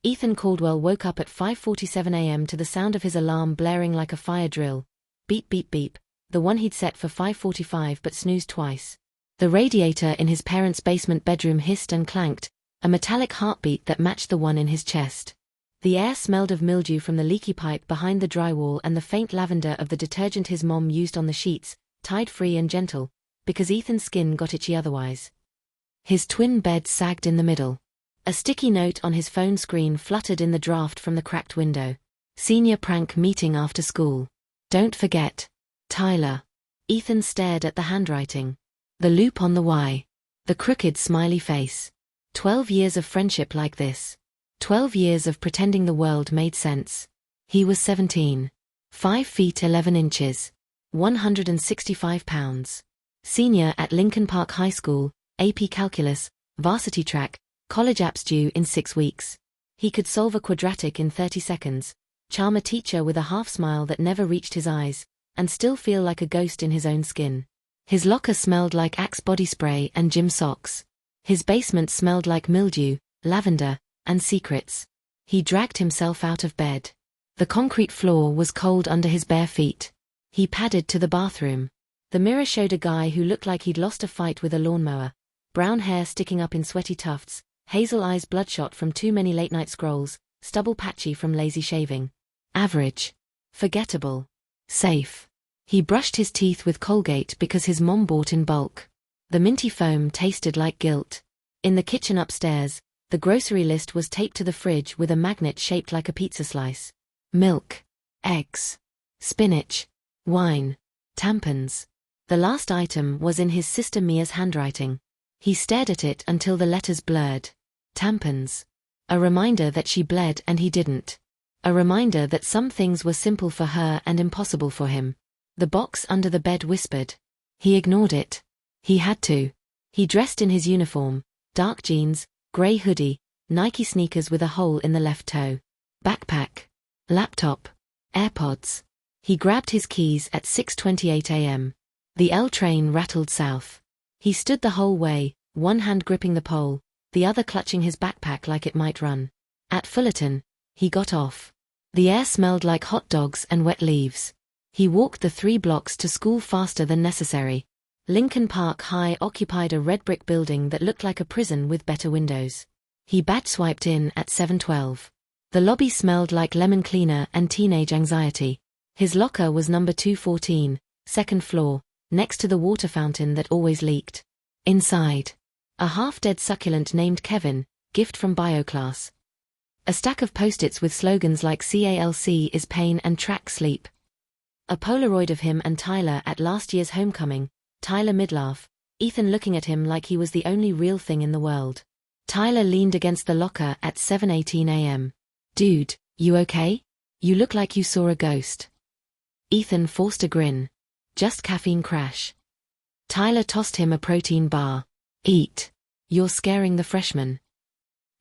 Ethan Caldwell woke up at 5:47 a.m. to the sound of his alarm blaring like a fire drill. Beep beep beep, the one he'd set for 5:45 but snoozed twice. The radiator in his parents' basement bedroom hissed and clanked, a metallic heartbeat that matched the one in his chest. The air smelled of mildew from the leaky pipe behind the drywall and the faint lavender of the detergent his mom used on the sheets, tied free and gentle, because Ethan's skin got itchy otherwise. His twin bed sagged in the middle. A sticky note on his phone screen fluttered in the draft from the cracked window. Senior prank meeting after school. Don't forget. Tyler. Ethan stared at the handwriting. The loop on the Y. The crooked smiley face. 12 years of friendship like this. 12 years of pretending the world made sense. He was 17. 5 feet 11 inches. 165 pounds. Senior at Lincoln Park High School, AP Calculus, varsity track, college apps due in 6 weeks. He could solve a quadratic in 30 seconds, charm a teacher with a half-smile that never reached his eyes, and still feel like a ghost in his own skin. His locker smelled like Axe body spray and gym socks. His basement smelled like mildew, lavender, and secrets. He dragged himself out of bed. The concrete floor was cold under his bare feet. He padded to the bathroom. The mirror showed a guy who looked like he'd lost a fight with a lawnmower. Brown hair sticking up in sweaty tufts, hazel eyes bloodshot from too many late-night scrolls, stubble patchy from lazy shaving. Average. Forgettable. Safe. He brushed his teeth with Colgate because his mom bought in bulk. The minty foam tasted like guilt. In the kitchen upstairs, the grocery list was taped to the fridge with a magnet shaped like a pizza slice. Milk. Eggs. Spinach. Wine. Tampons. The last item was in his sister Mia's handwriting. He stared at it until the letters blurred. Tampons. A reminder that she bled and he didn't. A reminder that some things were simple for her and impossible for him. The box under the bed whispered. He ignored it. He had to. He dressed in his uniform, dark jeans, grey hoodie, Nike sneakers with a hole in the left toe. Backpack. Laptop. AirPods. He grabbed his keys at 6:28 a.m. The L train rattled south. He stood the whole way, one hand gripping the pole, the other clutching his backpack like it might run. At Fullerton, he got off. The air smelled like hot dogs and wet leaves. He walked the 3 blocks to school faster than necessary. Lincoln Park High occupied a red brick building that looked like a prison with better windows. He badge swiped in at 7:12. The lobby smelled like lemon cleaner and teenage anxiety. His locker was number 214, second floor, next to the water fountain that always leaked. Inside. A half-dead succulent named Kevin, gift from bio class. A stack of post-its with slogans like CALC is pain and track sleep. A Polaroid of him and Tyler at last year's homecoming, Tyler midlaugh, Ethan looking at him like he was the only real thing in the world. Tyler leaned against the locker at 7:18 a.m. Dude, you okay? You look like you saw a ghost. Ethan forced a grin. Just caffeine crash. Tyler tossed him a protein bar. Eat. You're scaring the freshmen.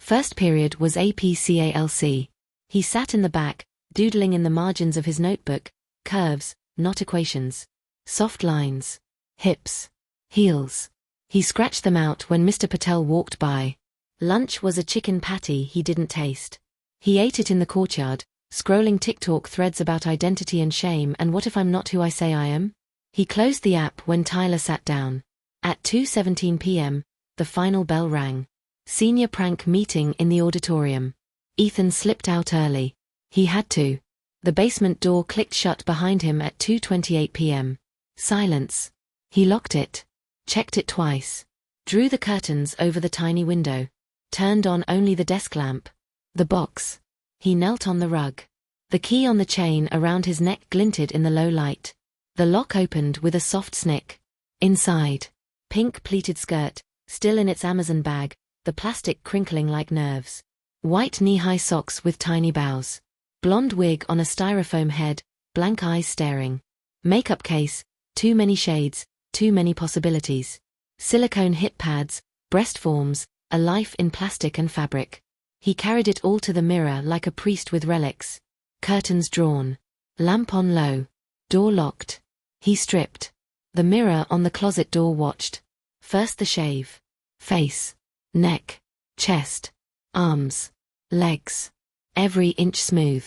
First period was APCALC. He sat in the back, doodling in the margins of his notebook, curves, not equations. Soft lines. Hips. Heels. He scratched them out when Mr. Patel walked by. Lunch was a chicken patty he didn't taste. He ate it in the courtyard, scrolling TikTok threads about identity and shame and what if I'm not who I say I am? He closed the app when Tyler sat down. At 2:17 p.m., the final bell rang. Senior prank meeting in the auditorium. Ethan slipped out early. He had to. The basement door clicked shut behind him at 2:28 p.m. Silence. He locked it. Checked it twice. Drew the curtains over the tiny window. Turned on only the desk lamp. The box. He knelt on the rug. The key on the chain around his neck glinted in the low light. The lock opened with a soft snick. Inside. Pink pleated skirt, still in its Amazon bag, the plastic crinkling like nerves. White knee-high socks with tiny bows. Blonde wig on a styrofoam head, blank eyes staring. Makeup case, too many shades, too many possibilities. Silicone hip pads, breast forms, a life in plastic and fabric. He carried it all to the mirror like a priest with relics. Curtains drawn. Lamp on low. Door locked. He stripped. The mirror on the closet door watched. First the shave. Face. Neck. Chest. Arms. Legs. every inch smooth.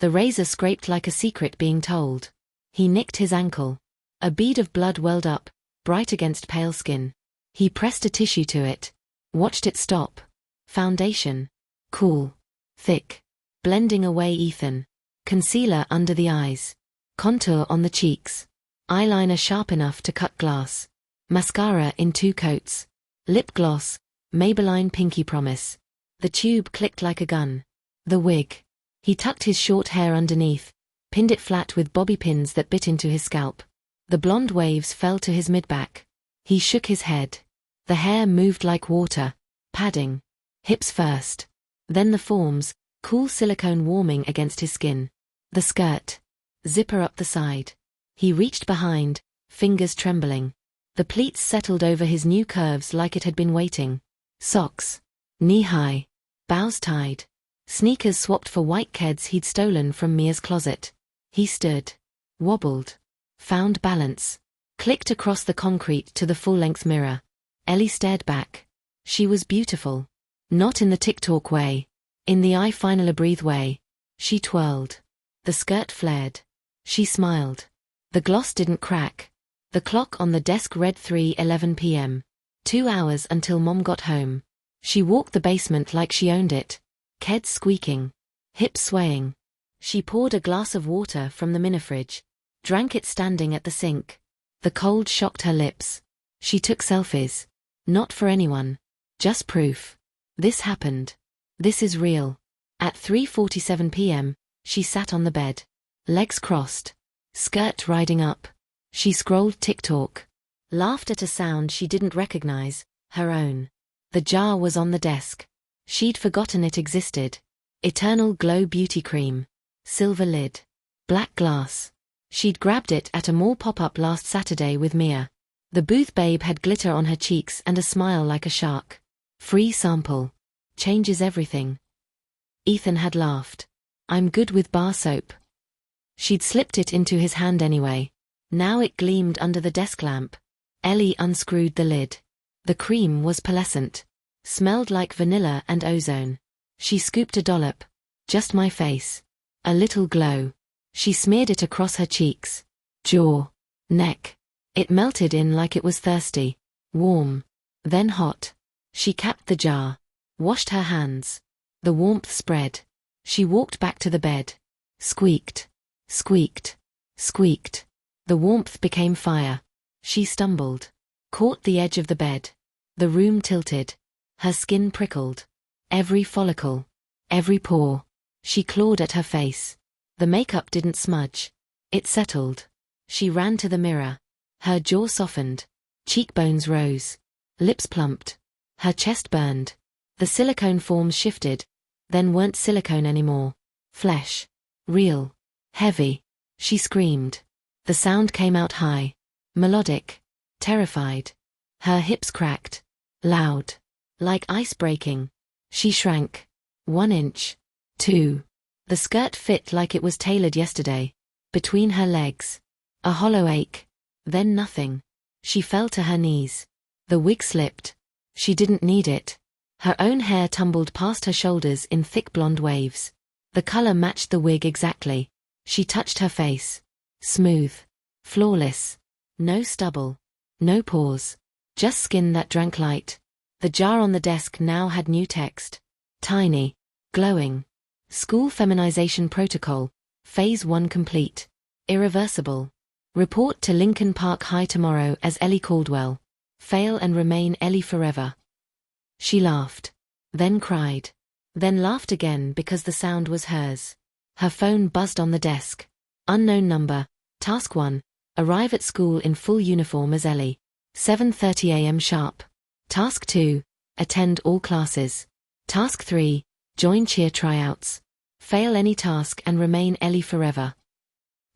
The razor scraped like a secret being told. He nicked his ankle. A bead of blood welled up, bright against pale skin. He pressed a tissue to it. Watched it stop. Foundation. Cool. Thick. Blending away Ethan. Concealer under the eyes. Contour on the cheeks. Eyeliner sharp enough to cut glass. Mascara in 2 coats. Lip gloss. Maybelline Pinky Promise. The tube clicked like a gun. The wig. He tucked his short hair underneath, pinned it flat with bobby pins that bit into his scalp. The blonde waves fell to his mid-back. He shook his head. The hair moved like water. Padding. Hips first. Then the forms, cool silicone warming against his skin. The skirt. Zipper up the side. He reached behind, fingers trembling. The pleats settled over his new curves like it had been waiting. Socks. Knee-high. Bows tied. Sneakers swapped for white Keds he'd stolen from Mia's closet. He stood. Wobbled. Found balance. Clicked across the concrete to the full-length mirror. Ellie stared back. She was beautiful. Not in the TikTok way. In the I finally breathe way. She twirled. The skirt flared. She smiled. The gloss didn't crack. The clock on the desk read 3:11 p.m. 2 hours until Mom got home. She walked the basement like she owned it. Keds squeaking. Hips swaying. She poured a glass of water from the minifridge. Drank it standing at the sink. The cold shocked her lips. She took selfies. Not for anyone. Just proof. This happened. This is real. At 3:47 p.m., she sat on the bed. Legs crossed. Skirt riding up. She scrolled TikTok. Laughed at a sound she didn't recognize, her own. The jar was on the desk. She'd forgotten it existed. Eternal Glow Beauty Cream. Silver lid. Black glass. She'd grabbed it at a mall pop-up last Saturday with Mia. The booth babe had glitter on her cheeks and a smile like a shark. Free sample. Changes everything. Ethan had laughed. I'm good with bar soap. She'd slipped it into his hand anyway. Now it gleamed under the desk lamp. Ellie unscrewed the lid. The cream was pearlescent. Smelled like vanilla and ozone. She scooped a dollop. Just my face. A little glow. She smeared it across her cheeks. Jaw. Neck. It melted in like it was thirsty. Warm. Then hot. She capped the jar. Washed her hands. The warmth spread. She walked back to the bed. Squeaked. Squeaked. Squeaked. The warmth became fire. She stumbled. Caught the edge of the bed. The room tilted. Her skin prickled. Every follicle. Every pore. She clawed at her face. The makeup didn't smudge. It settled. She ran to the mirror. Her jaw softened. Cheekbones rose. Lips plumped. Her chest burned. The silicone forms shifted, then weren't silicone anymore. Flesh. Real. Heavy. She screamed. The sound came out high. Melodic. Terrified. Her hips cracked. Loud. Like ice breaking. She shrank. 1 inch. 2. The skirt fit like it was tailored yesterday. Between her legs. A hollow ache. Then nothing. She fell to her knees. The wig slipped. She didn't need it. Her own hair tumbled past her shoulders in thick blonde waves. The color matched the wig exactly. She touched her face. Smooth. Flawless. No stubble. No pores. Just skin that drank light. The jar on the desk now had new text. Tiny. Glowing. School Feminization Protocol. Phase 1 complete. Irreversible. Report to Lincoln Park High tomorrow as Ellie Caldwell. Fail and remain Ellie forever. She laughed. Then cried. Then laughed again because the sound was hers. Her phone buzzed on the desk. Unknown number. Task 1. Arrive at school in full uniform as Ellie. 7:30 a.m. sharp. Task 2. Attend all classes. Task 3. Join cheer tryouts. Fail any task and remain Ellie forever.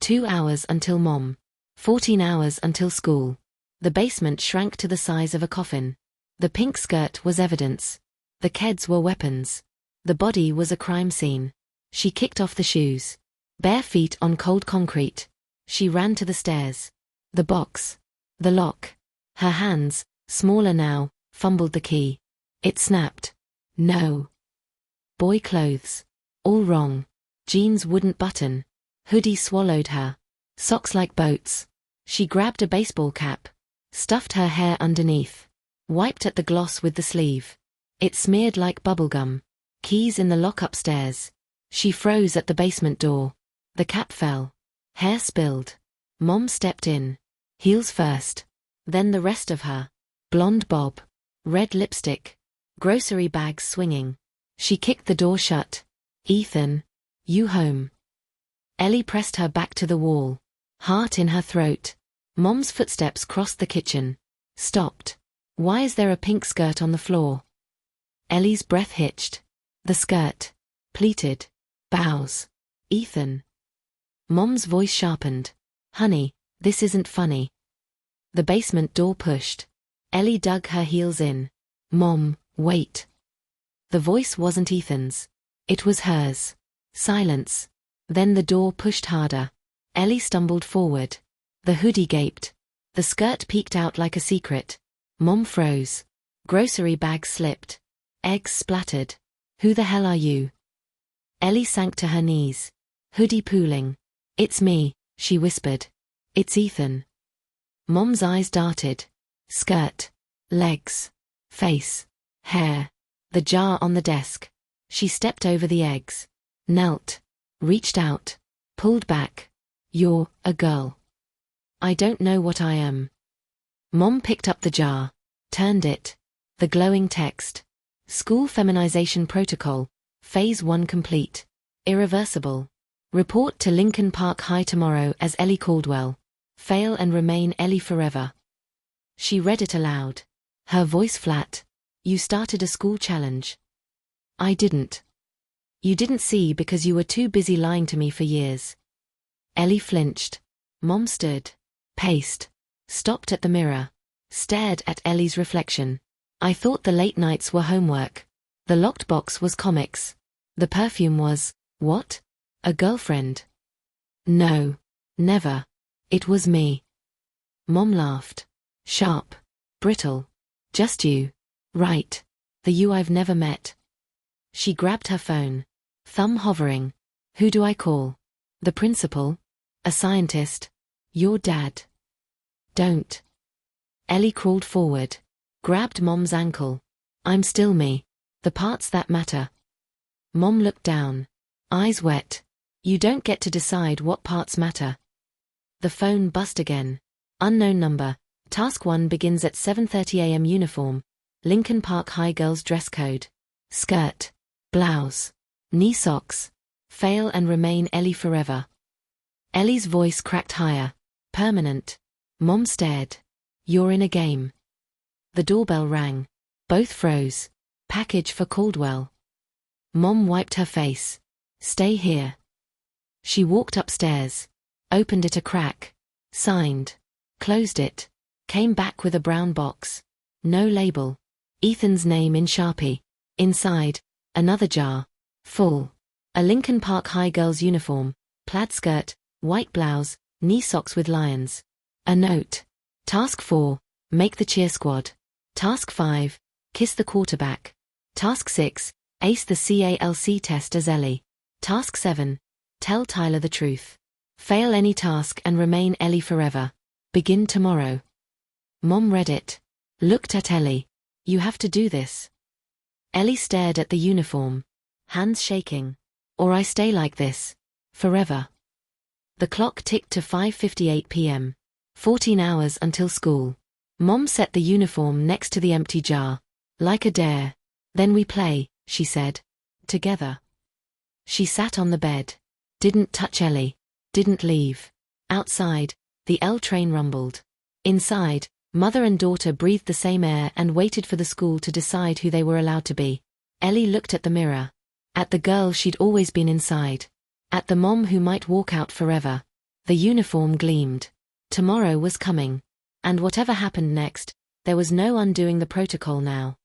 2 hours until Mom. 14 hours until school. The basement shrank to the size of a coffin. The pink skirt was evidence. The Keds were weapons. The body was a crime scene. She kicked off the shoes. Bare feet on cold concrete. She ran to the stairs. The box. The lock. Her hands, smaller now, fumbled the key. It snapped. No. Boy clothes. All wrong. Jeans wouldn't button. Hoodie swallowed her. Socks like boats. She grabbed a baseball cap. Stuffed her hair underneath. Wiped at the gloss with the sleeve. It smeared like bubblegum. Keys in the lock upstairs. She froze at the basement door. The cap fell. Hair spilled. Mom stepped in. Heels first. Then the rest of her. Blonde bob. Red lipstick. Grocery bags swinging. She kicked the door shut. Ethan. You home. Ellie pressed her back to the wall. Heart in her throat. Mom's footsteps crossed the kitchen. Stopped. Why is there a pink skirt on the floor? Ellie's breath hitched. The skirt. Pleated. Bows. Ethan. Mom's voice sharpened. Honey, this isn't funny. The basement door pushed. Ellie dug her heels in. Mom, wait. The voice wasn't Ethan's. It was hers. Silence. Then the door pushed harder. Ellie stumbled forward. The hoodie gaped. The skirt peeked out like a secret. Mom froze. Grocery bags slipped. Eggs splattered. Who the hell are you? Ellie sank to her knees. Hoodie pooling. It's me, she whispered. It's Ethan. Mom's eyes darted. Skirt. Legs. Face. Hair. The jar on the desk. She stepped over the eggs. Knelt. Reached out. Pulled back. You're a girl. I don't know what I am. Mom picked up the jar. Turned it. The glowing text. School Feminization Protocol. Phase 1 complete. Irreversible. Report to Lincoln Park High tomorrow as Ellie Caldwell. Fail and remain Ellie forever. She read it aloud. Her voice flat. You started a school challenge. I didn't. You didn't see because you were too busy lying to me for years. Ellie flinched. Mom stood. Paced. Stopped at the mirror. Stared at Ellie's reflection. I thought the late nights were homework. The locked box was comics. The perfume was, what? A girlfriend? No. Never. It was me. Mom laughed. Sharp. Brittle. Just you. Right. The you I've never met. She grabbed her phone. Thumb hovering. Who do I call? The principal? A scientist? Your dad? Don't. Ellie crawled forward. Grabbed Mom's ankle. I'm still me. The parts that matter. Mom looked down. Eyes wet. You don't get to decide what parts matter. The phone buzzed again. Unknown number. Task 1 begins at 7:30 a.m. Uniform. Lincoln Park High girls dress code. Skirt. Blouse. Knee socks. Fail and remain Ellie forever. Ellie's voice cracked higher. Permanent. Mom stared. You're in a game. The doorbell rang. Both froze. Package for Caldwell. Mom wiped her face. Stay here. She walked upstairs. Opened it a crack. Signed. Closed it. Came back with a brown box. No label. Ethan's name in Sharpie. Inside, another jar. Full. A Lincoln Park High girl's uniform. Plaid skirt, white blouse, knee socks with lions. A note. Task 4, make the cheer squad. Task 5, kiss the quarterback. Task 6, ace the CALC test as Ellie. Task 7, tell Tyler the truth. Fail any task and remain Ellie forever. Begin tomorrow. Mom read it. Looked at Ellie. You have to do this. Ellie stared at the uniform. Hands shaking. Or I stay like this. Forever. The clock ticked to 5:58 p.m. 14 hours until school. Mom set the uniform next to the empty jar. Like a dare. Then we play, she said. Together. She sat on the bed. Didn't touch Ellie. Didn't leave. Outside, the L train rumbled. Inside, mother and daughter breathed the same air and waited for the school to decide who they were allowed to be. Ellie looked at the mirror. At the girl she'd always been inside. At the mom who might walk out forever. The uniform gleamed. Tomorrow was coming. And whatever happened next, there was no undoing the protocol now.